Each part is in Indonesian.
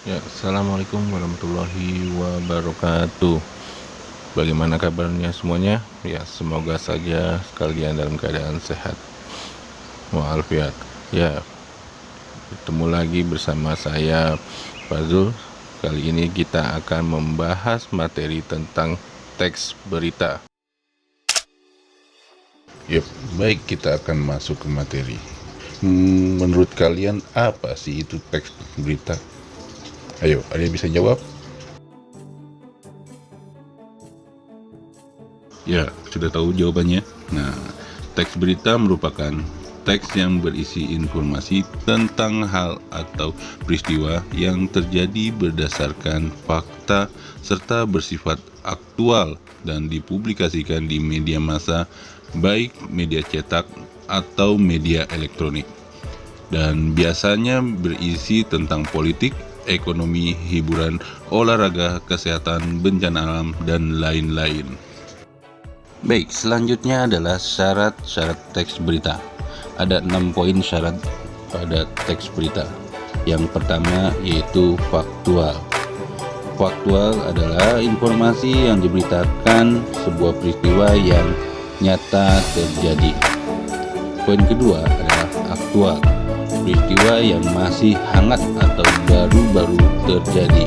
Ya, assalamualaikum warahmatullahi wabarakatuh. Bagaimana kabarnya semuanya? Ya, semoga saja kalian dalam keadaan sehat walafiat. Ya, bertemu lagi bersama saya, Fazul. Kali ini kita akan membahas materi tentang teks berita. Yap, baik, kita akan masuk ke materi. Menurut kalian apa sih itu teks berita? Ayo, ada yang bisa jawab? Ya, sudah tahu jawabannya. Nah, teks berita merupakan teks yang berisi informasi tentang hal atau peristiwa yang terjadi berdasarkan fakta serta bersifat aktual dan dipublikasikan di media massa, baik media cetak atau media elektronik. Dan biasanya berisi tentang politik, ekonomi, hiburan, olahraga, kesehatan, bencana alam, dan lain-lain. Baik, selanjutnya adalah syarat-syarat teks berita. Ada 6 poin syarat pada teks berita. Yang pertama yaitu faktual. Faktual adalah informasi yang diberitakan sebuah peristiwa yang nyata terjadi. Poin kedua adalah aktual. Peristiwa yang masih hangat atau baru-baru terjadi.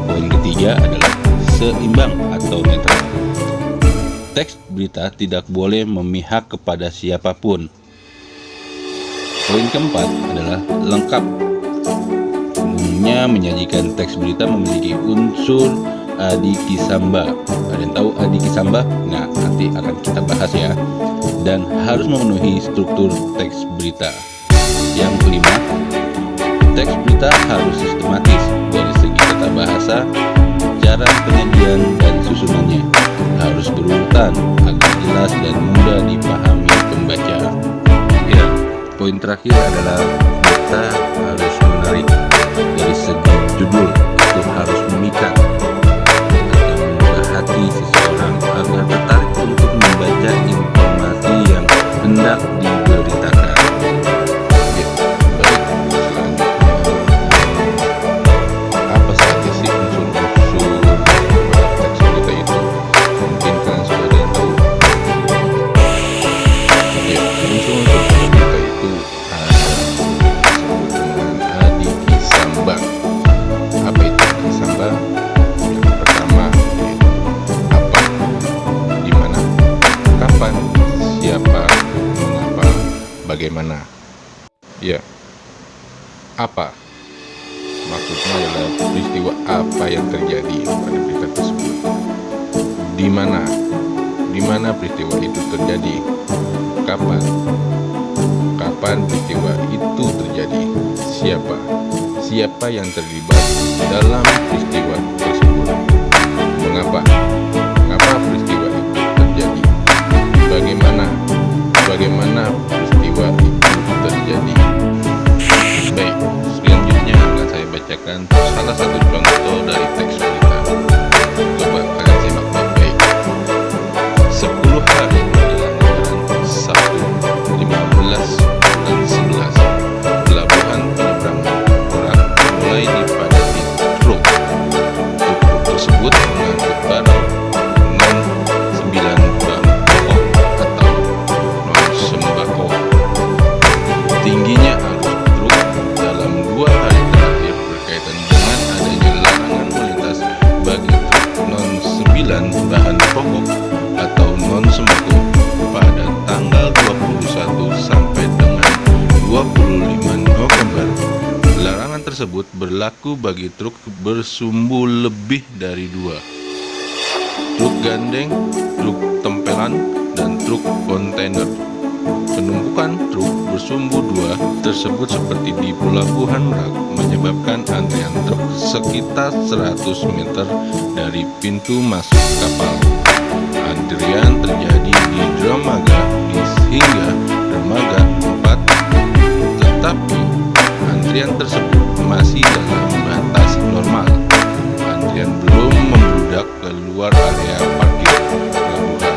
Poin ketiga adalah seimbang atau netral. Teks berita tidak boleh memihak kepada siapapun. Poin keempat adalah lengkap. Umumnya menyajikan teks berita memiliki unsur adikisamba. Ada yang tahu adikisamba? Nah, nanti akan kita bahas ya. Dan harus memenuhi struktur teks berita. Yang kelima, teks berita harus sistematis dari segi tata bahasa, cara penyajian dan susunannya harus berurutan agar jelas dan mudah dipahami pembaca. Ya, poin terakhir adalah kata harus menarik. Dari segi judul itu harus memikat atau membuka hati seseorang agar tertarik untuk membaca informasi yang hendak diberitakan. Ya, baik. Selanjutnya, apa saja sih unsur-unsur pada teks berita itu? Mungkin kalian sudah ada yang tahu. Ya, unsur-unsur teks berita itu ada disebut dengan adikisamba. Apa itu adikisamba? Yang pertama yaitu apa, di mana, kapan, siapa, mengapa, bagaimana. Ya, apa maksudnya adalah peristiwa apa yang terjadi pada berita tersebut. Di mana peristiwa itu terjadi. Kapan peristiwa itu terjadi. Siapa yang terlibat dalam peristiwa tersebut. Mengapa peristiwa itu terjadi. Bagaimana peristiwa itu terjadi. Baik, selanjutnya akan saya bacakan salah satu contoh dari teks berita. Coba kalian simak baik-baik. 10 hari menjelang Lebaran, Sabtu 15 dan 11, pelabuhan penyeberangan Merak mulai dipadati truk. Truk tersebut mengangkut barang non 9 bahan pokok atau non sembako. Tingginya arus truk dalam 2 hari terakhir berkaitan dengan adanya larangan melintas bagi truk non 9 bahan pokok atau non sembako pada tanggal 21 sampai dengan 25 November. Larangan tersebut berlaku bagi truk bersumbu lebih dari 2, truk gandeng, truk tempelan, dan truk kontainer. Penumpukan truk bersumbu 2 tersebut seperti di Pelabuhan Merak menyebabkan antrian truk sekitar 100 meter dari pintu masuk kapal. Antrian terjadi di dermaga hingga dermaga 4, tetapi antrian tersebut masih dalam batas normal. Antrian belum membludak keluar area parkir pelabuhan.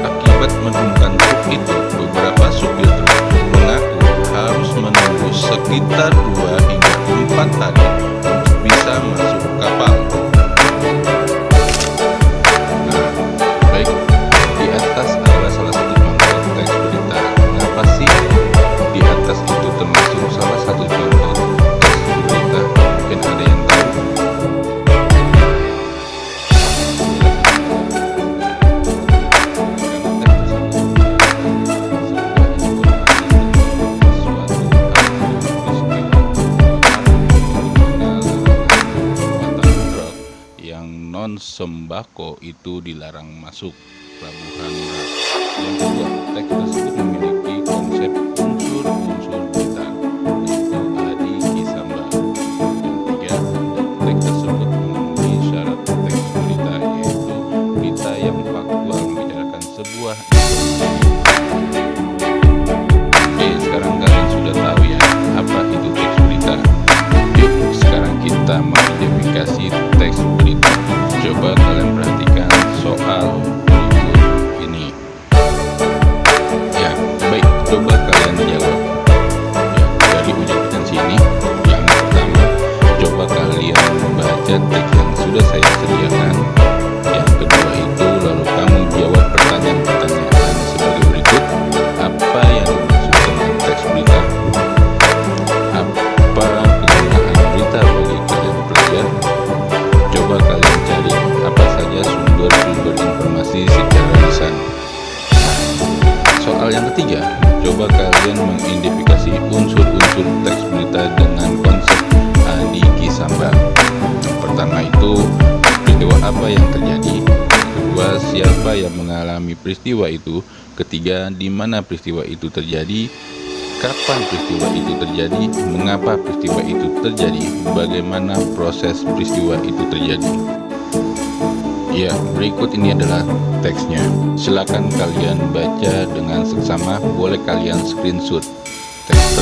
Akibat menumpukan truk itu, beberapa supir truk mengaku harus menunggu sekitar 2 hingga 4 kapan tadi untuk bisa masuk kapal. Nah, baik, di atas adalah salah satu contoh teks berita. Mengapa sih di atas itu termasuk salah satu contoh teks berita? Mungkin ada yang tahu. Non sembako itu dilarang masuk pelabuhan merak. Yang kedua, teks tersebut memiliki konsep unsur-unsur berita, yaitu adi kisamba. Yang ketiga, teks tersebut memenuhi syarat teks berita, yaitu berita yang faktual membicarakan sebuah informasi. Oke, sekarang kalian sudah tahu ya apa itu teks berita. Yuk, sekarang kita mengidentifikasi teks berita. Coba kalian perhatikan soal berikut ini. Ya, baik, coba kalian jawab. Ya, dari ujian sini, yang pertama, coba kalian baca teks yang sudah saya sediakan. Yang kedua itu, lalu kamu jawab pertanyaan-pertanyaan sebagai berikut. Apa yang dimaksud dengan teks berita? Apa kegunaan berita bagi kalian pelajar? Coba kalian cari apa saja sumber-sumber informasi secara lisan. Soal yang ketiga, coba kalian mengidentifikasi unsur-unsur teks berita dengan konsep adi kisamba. Yang pertama itu, peristiwa apa yang terjadi. Yang kedua, siapa yang mengalami peristiwa itu. Ketiga, di mana peristiwa itu terjadi. Kapan peristiwa itu terjadi, mengapa peristiwa itu terjadi, bagaimana proses peristiwa itu terjadi. Ya, berikut ini adalah teksnya. Silakan kalian baca dengan seksama, boleh kalian screenshot teks